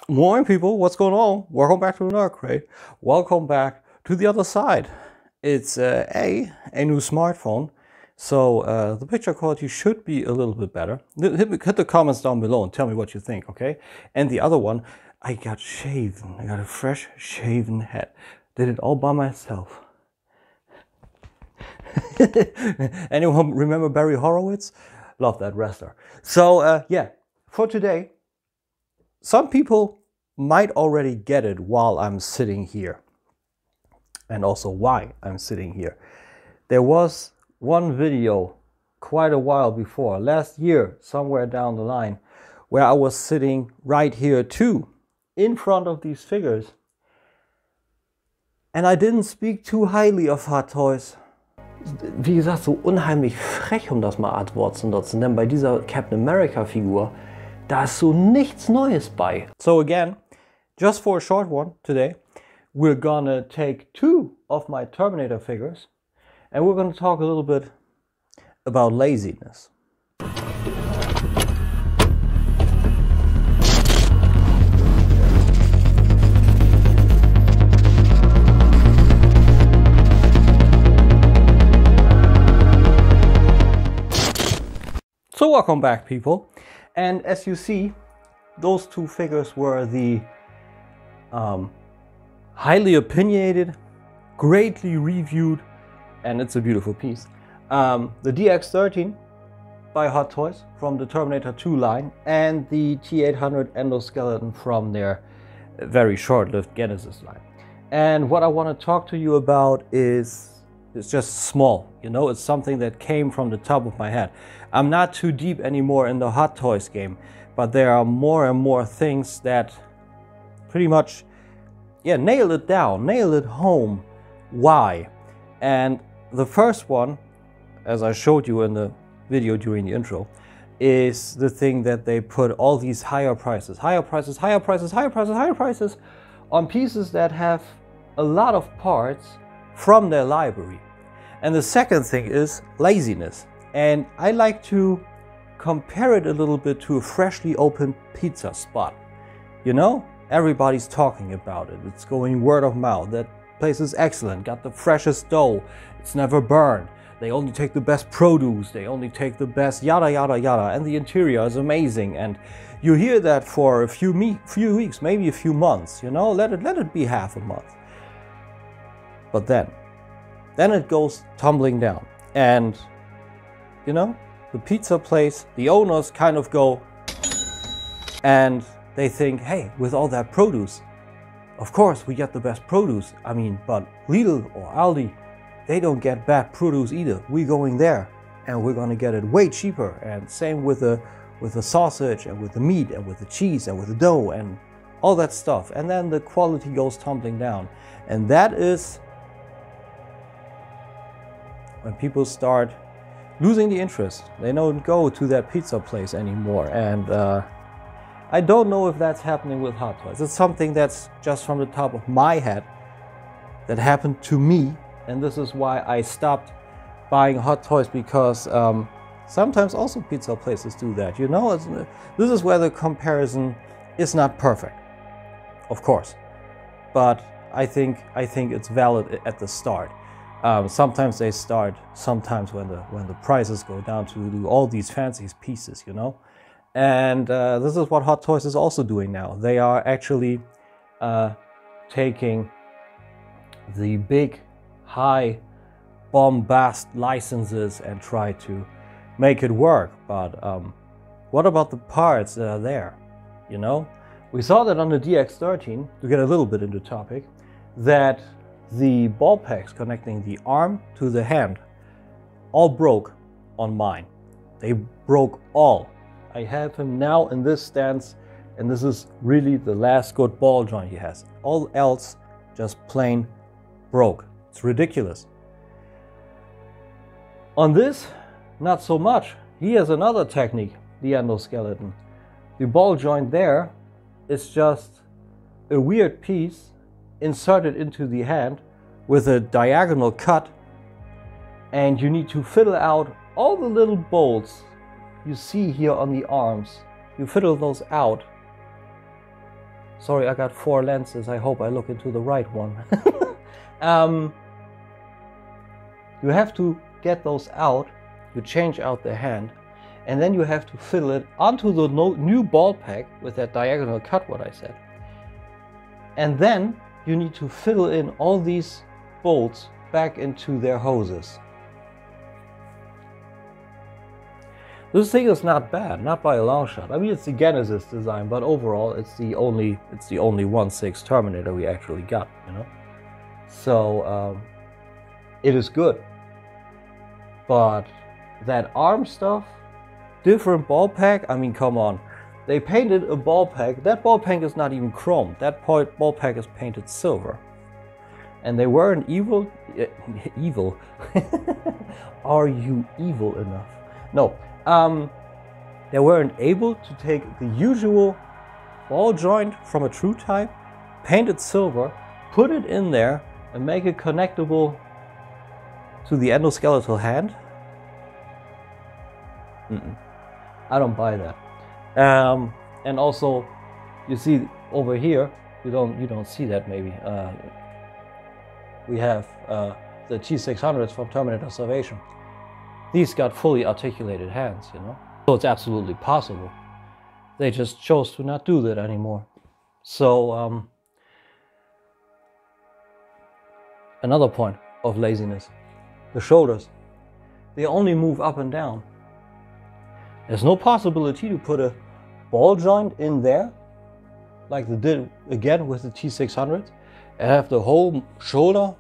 Morning, people. What's going on? Welcome back to the Linktree. Welcome back to the other side. It's a new smartphone, so the picture quality should be a little bit better. Hit the comments down below and tell me what you think, okay? And the other one, I got shaven. I got a fresh shaven head. Did it all by myself. Anyone remember Barry Horowitz? Love that wrestler. So yeah, for today. Some people might already get it while I'm sitting here, and also why I'm sitting here. There was one video quite a while before, last year, somewhere down the line, where I was sitting right here too, in front of these figures. And I didn't speak too highly of Hot Toys. Wie gesagt, so unheimlich frech, das mal als Wort zu nutzen, denn bei dieser Captain America Figur, da ist so nichts Neues bei. So again, just for a short one today, we're gonna take two of my Terminator figures and we're gonna talk a little bit about laziness. So welcome back, people. And as you see, those two figures were the highly opinionated, greatly reviewed, and it's a beautiful piece. The DX13 by Hot Toys from the Terminator 2 line, and the T800 endoskeleton from their very short-lived Genesis line. And what I want to talk to you about is it's just small, you know, it's something that came from the top of my head. I'm not too deep anymore in the Hot Toys game, but there are more and more things that pretty much, yeah, nail it down, nail it home. Why? And the first one, as I showed you in the video during the intro, is the thing that they put all these higher prices on pieces that have a lot of parts from their library. And the second thing is laziness. And I like to compare it a little bit to a freshly opened pizza spot. You know, everybody's talking about it. It's going word of mouth. That place is excellent, got the freshest dough, it's never burned. They only take the best produce, they only take the best yada yada yada, and the interior is amazing. And you hear that for a few weeks, maybe a few months, you know, let it be half a month. But then it goes tumbling down. And, you know, the pizza place, the owners kind of go and they think, hey, with all that produce, of course we get the best produce. I mean, but Lidl or Aldi, they don't get bad produce either. We're going there and we're gonna get it way cheaper. And same with the sausage and with the meat and with the cheese and with the dough and all that stuff. And then the quality goes tumbling down. And that is when people start losing the interest. They don't go to that pizza place anymore. And I don't know if that's happening with Hot Toys. It's something that's just from the top of my head that happened to me. And this is why I stopped buying Hot Toys, because sometimes also pizza places do that. You know, this is where the comparison is not perfect, of course. But I think it's valid at the start. Sometimes they start, sometimes when the prices go down to do all these fancy pieces, you know. And this is what Hot Toys is also doing now. They are actually taking the big, high, bombast licenses and try to make it work. But what about the parts that are there, you know? We saw that on the DX13, to get a little bit into topic, that the ball packs connecting the arm to the hand all broke on mine. They broke all. I have him now in this stance, and this is really the last good ball joint he has. All else just plain broke. It's ridiculous. On this, not so much. He has another technique, the endoskeleton. The ball joint there is just a weird piece inserted into the hand with a diagonal cut, and you need to fiddle out all the little bolts you see here on the arms. You fiddle those out Sorry, I got 4 lenses. I hope I look into the right one. You have to get those out, you change out the hand, and then you have to fiddle it onto the new ball pack with that diagonal cut, what I said. And then you need to fiddle in all these bolts back into their hoses. This thing is not bad, not by a long shot. I mean, it's the Genesis design, but overall it's the only 1/6 Terminator we actually got, you know. So it is good. But that arm stuff, different ball pack, I mean, come on. They painted a ball pack. That ball pack is not even chrome. That ball pack is painted silver. And they weren't evil. Are you evil enough? No. They weren't able to take the usual ball joint from a true type, paint it silver, put it in there, and make it connectable to the endoskeletal hand. I don't buy that. And also, you see over here, you don't see that maybe. We have the T600s from Terminator Salvation. These got fully articulated hands, you know. So it's absolutely possible. They just chose to not do that anymore. So another point of laziness. The shoulders, they only move up and down. There's no possibility to put a ball joint in there, like they did again with the T600s, and have the whole shoulder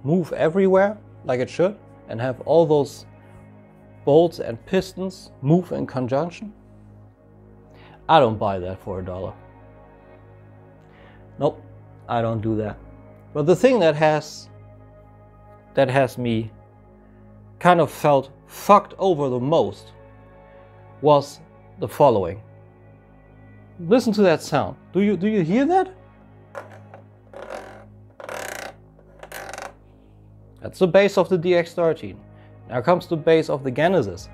move everywhere like it should, and have all those bolts and pistons move in conjunction. I don't buy that for $1. Nope, I don't do that. But the thing that has me kind of felt fucked over the most was the following. Listen to that sound. Do you hear that? That's the bass of the DX13. Now comes the bass of the Genesis.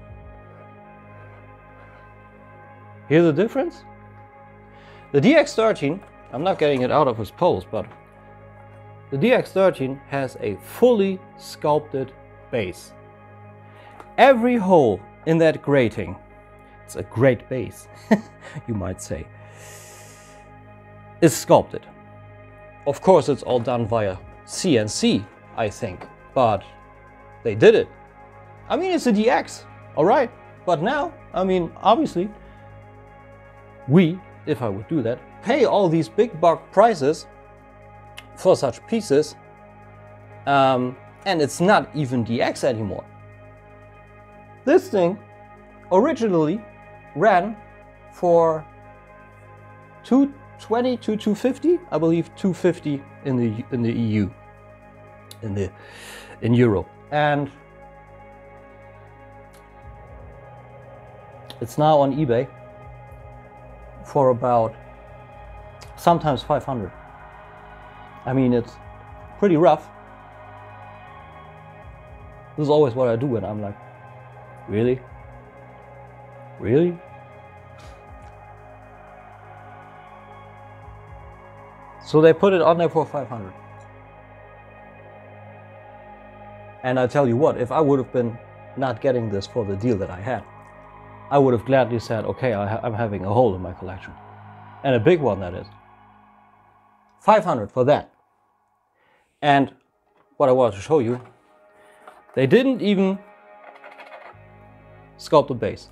Hear the difference? The DX13, I'm not getting it out of his pose, but the DX13 has a fully sculpted bass. Every hole in that grating, it's a great bass, you might say, is sculpted. Of course, it's all done via CNC, I think, but they did it. I mean, it's a DX, all right, but now, I mean, obviously, we, if I would do that, pay all these big buck prices for such pieces, and it's not even DX anymore. This thing originally ran for $220 to $250, I believe $250 in the EU, in Europe, and it's now on eBay for about sometimes 500. I mean, it's pretty rough. This is always what I do when I'm like, really? Really? So they put it on there for 500. And I tell you what, if I would have been not getting this for the deal that I had, I would have gladly said, okay, I'm having a hole in my collection. And a big one, that is. 500 for that. And what I wanted to show you, they didn't even sculpt the base.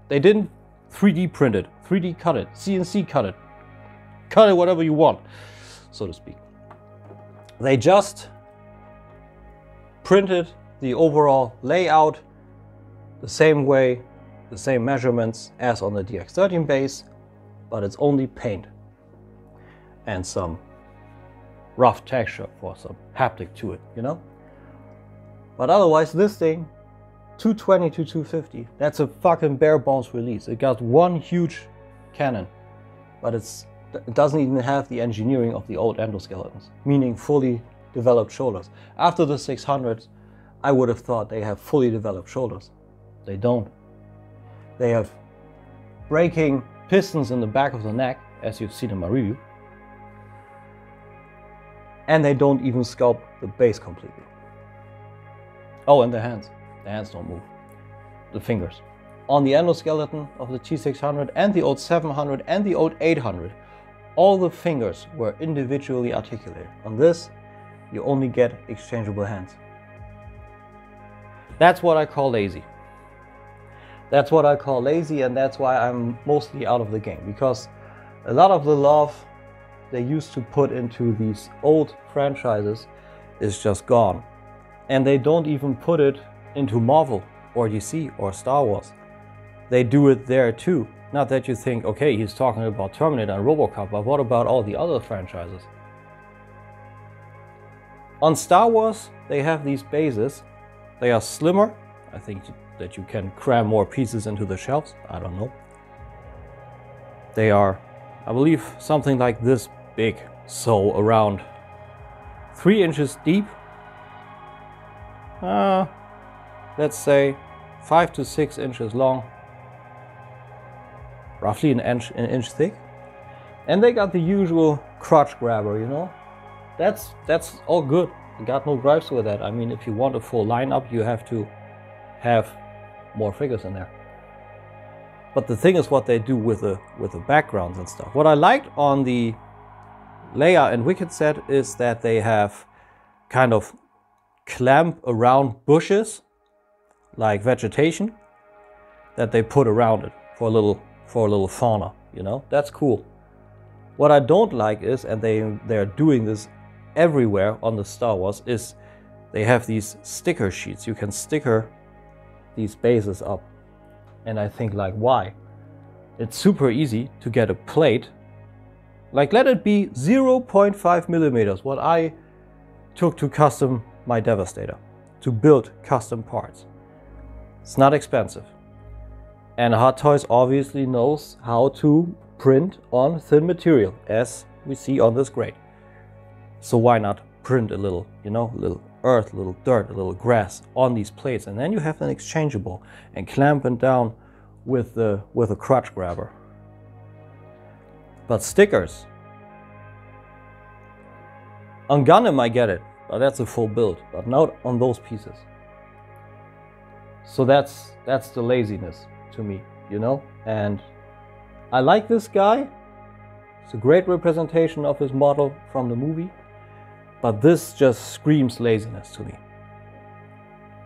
They didn't 3D print it, 3D cut it, CNC cut it whatever you want, so to speak. They just printed the overall layout the same way, the same measurements as on the DX13 base, but it's only paint and some rough texture for some haptic to it, you know? But otherwise, this thing, $220 to $250, that's a fucking bare bones release. It got one huge cannon, but it doesn't even have the engineering of the old endoskeletons, meaning fully developed shoulders. After the 600s, I would have thought they have fully developed shoulders. They don't. They have breaking pistons in the back of the neck, as you've seen in my review, and they don't even sculpt the base completely. Oh, and the hands don't move, the fingers. On the endoskeleton of the T600 and the old 700 and the old 800, all the fingers were individually articulated. On this, you only get exchangeable hands. That's what I call lazy. That's what I call lazy, and that's why I'm mostly out of the game, because a lot of the love they used to put into these old franchises is just gone. And they don't even put it into Marvel or DC or Star Wars. They do it there too. Not that you think, okay, he's talking about Terminator and RoboCop, but what about all the other franchises? On Star Wars, they have these bases. They are slimmer. I think that you can cram more pieces into the shelves. I don't know. They are, I believe, something like this big. So around 3 inches deep. Let's say 5 to 6 inches long. Roughly an inch thick. And they got the usual crotch grabber, you know. That's all good. I got no gripes with that. I mean, if you want a full lineup, you have to have more figures in there. But the thing is what they do with the backgrounds and stuff. What I liked on the Leia and Wicket set is that they have kind of clamp around bushes, like vegetation, that they put around it for a little fauna, you know. That's cool. What I don't like is, and they're doing this everywhere on the Star Wars, is they have these sticker sheets. You can sticker these bases up, and I think, like, why? It's super easy to get a plate, like, let it be 0.5 millimeters, what I took to custom my Devastator, to build custom parts. It's not expensive, and Hot Toys obviously knows how to print on thin material, as we see on this grade. So why not print a little, you know, a little earth, a little dirt, a little grass on these plates, and then you have an exchangeable and clamp it down with a crotch grabber. But stickers, on Gundam I get it, but that's a full build, but not on those pieces. So that's the laziness to me, you know. And I like this guy. It's a great representation of his model from the movie. But this just screams laziness to me.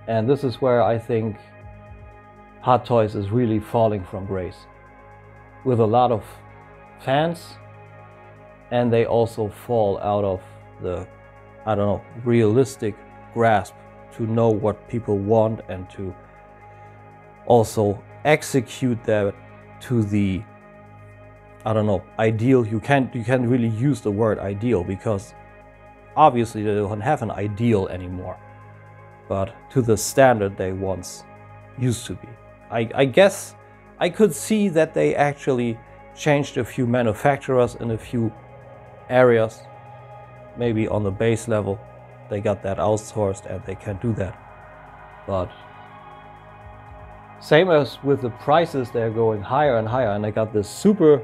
And this is where I think Hot Toys is really falling from grace. With a lot of fans, and they also fall out of the, I don't know, realistic grasp to know what people want and to also execute that to the, I don't know, ideal. You can't really use the word ideal, because obviously they don't have an ideal anymore, but to the standard they once used to be. I guess I could see that they actually changed a few manufacturers in a few areas. Maybe on the base level they got that outsourced and they can do that. But same as with the prices, they're going higher and higher, and they got this super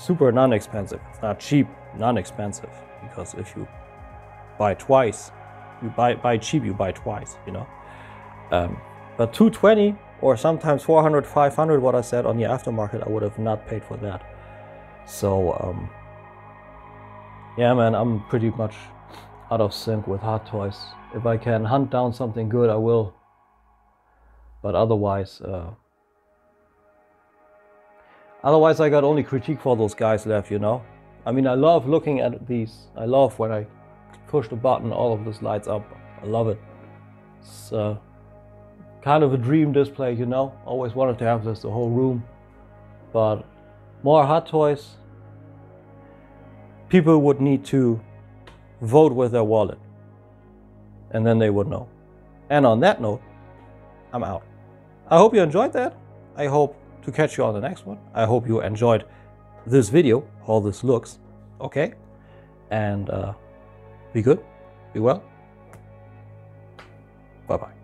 non-expensive. It's not cheap, non-expensive, because if you buy twice, you buy cheap, you buy twice, you know. But 220 or sometimes 400, 500, what I said on the aftermarket, I would have not paid for that. So yeah, man, I'm pretty much out of sync with Hot Toys. If I can hunt down something good, I will. But otherwise I got only critique for those guys left, you know. I mean, I love looking at these. I love when I push the button, all of this lights up. I love it. It's kind of a dream display, you know. Always wanted to have this the whole room. But more Hot Toys. People would need to vote with their wallet, and then they would know. And on that note, I'm out. I hope you enjoyed that. I hope to catch you on the next one. I hope you enjoyed this video, how this looks. Okay? And be good, be well. Bye-bye.